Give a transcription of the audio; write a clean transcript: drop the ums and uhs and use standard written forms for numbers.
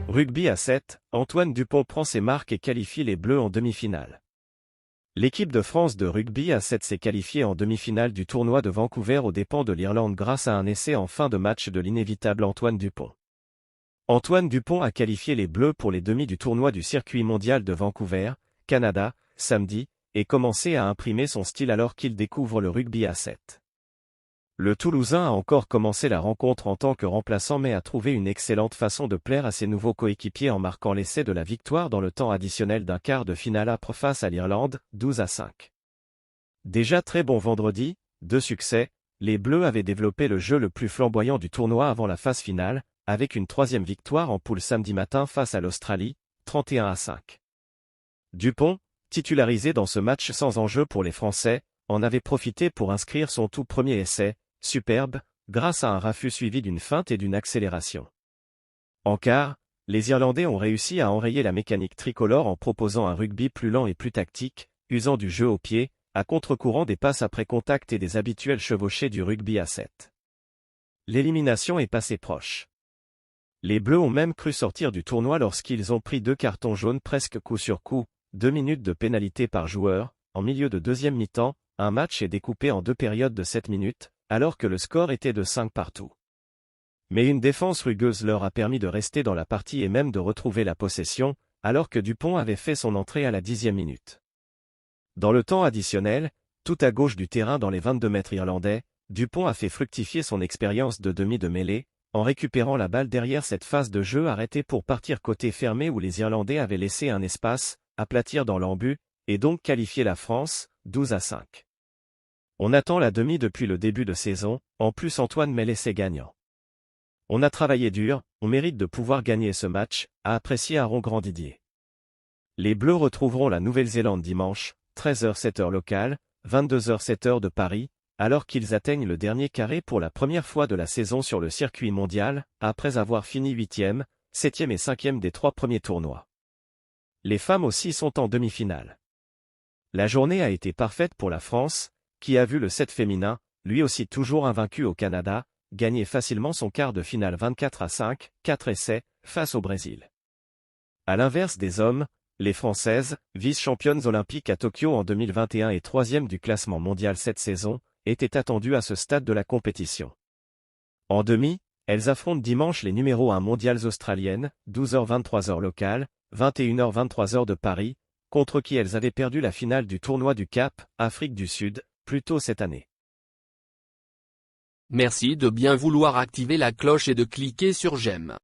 Rugby à 7, Antoine Dupont prend ses marques et qualifie les Bleus en demi-finale. L'équipe de France de rugby à 7 s'est qualifiée en demi-finale du tournoi de Vancouver aux dépens de l'Irlande grâce à un essai en fin de match de l'inévitable Antoine Dupont. Antoine Dupont a qualifié les Bleus pour les demi du tournoi du circuit mondial de Vancouver, Canada, samedi, et commencé à imprimer son style alors qu'il découvre le rugby à 7. Le Toulousain a encore commencé la rencontre en tant que remplaçant mais a trouvé une excellente façon de plaire à ses nouveaux coéquipiers en marquant l'essai de la victoire dans le temps additionnel d'un quart de finale âpre face à l'Irlande, 12-5. Déjà très bon vendredi, 2 succès, les Bleus avaient développé le jeu le plus flamboyant du tournoi avant la phase finale, avec une 3e victoire en poule samedi matin face à l'Australie, 31-5. Dupont, titularisé dans ce match sans enjeu pour les Français, en avait profité pour inscrire son tout premier essai, superbe, grâce à un raffut suivi d'une feinte et d'une accélération. En quart, les Irlandais ont réussi à enrayer la mécanique tricolore en proposant un rugby plus lent et plus tactique, usant du jeu au pied, à contre-courant des passes après contact et des habituels chevauchés du rugby à 7. L'élimination est passée proche. Les Bleus ont même cru sortir du tournoi lorsqu'ils ont pris 2 cartons jaunes presque coup sur coup, 2 minutes de pénalité par joueur, en milieu de deuxième mi-temps, un match est découpé en 2 périodes de 7 minutes, alors que le score était de 5 partout. Mais une défense rugueuse leur a permis de rester dans la partie et même de retrouver la possession, alors que Dupont avait fait son entrée à la 10e minute. Dans le temps additionnel, tout à gauche du terrain dans les 22 mètres irlandais, Dupont a fait fructifier son expérience de demi de mêlée, en récupérant la balle derrière cette phase de jeu arrêtée pour partir côté fermé où les Irlandais avaient laissé un espace, aplatir dans l'embut, et donc qualifier la France, 12-5. On attend la demi depuis le début de saison, en plus Antoine met l'essai gagnant. On a travaillé dur, on mérite de pouvoir gagner ce match, a apprécié Aaron Grandidier. Les Bleus retrouveront la Nouvelle-Zélande dimanche, 13h 7h locale, 22h 7h de Paris, alors qu'ils atteignent le dernier carré pour la première fois de la saison sur le circuit mondial, après avoir fini 8e, 7e et 5e des 3 premiers tournois. Les femmes aussi sont en demi-finale. La journée a été parfaite pour la France, qui a vu le 7 féminin, lui aussi toujours invaincu au Canada, gagner facilement son quart de finale 24-5, 4 essais, face au Brésil. À l'inverse des hommes, les Françaises, vice-championnes olympiques à Tokyo en 2021 et 3e du classement mondial cette saison, étaient attendues à ce stade de la compétition. En demi, elles affrontent dimanche les numéros 1 mondiales australiennes, 12h-23h locale, 21h-23h de Paris, contre qui elles avaient perdu la finale du tournoi du Cap, Afrique du Sud, plus tôt cette année. Merci de bien vouloir activer la cloche et de cliquer sur j'aime.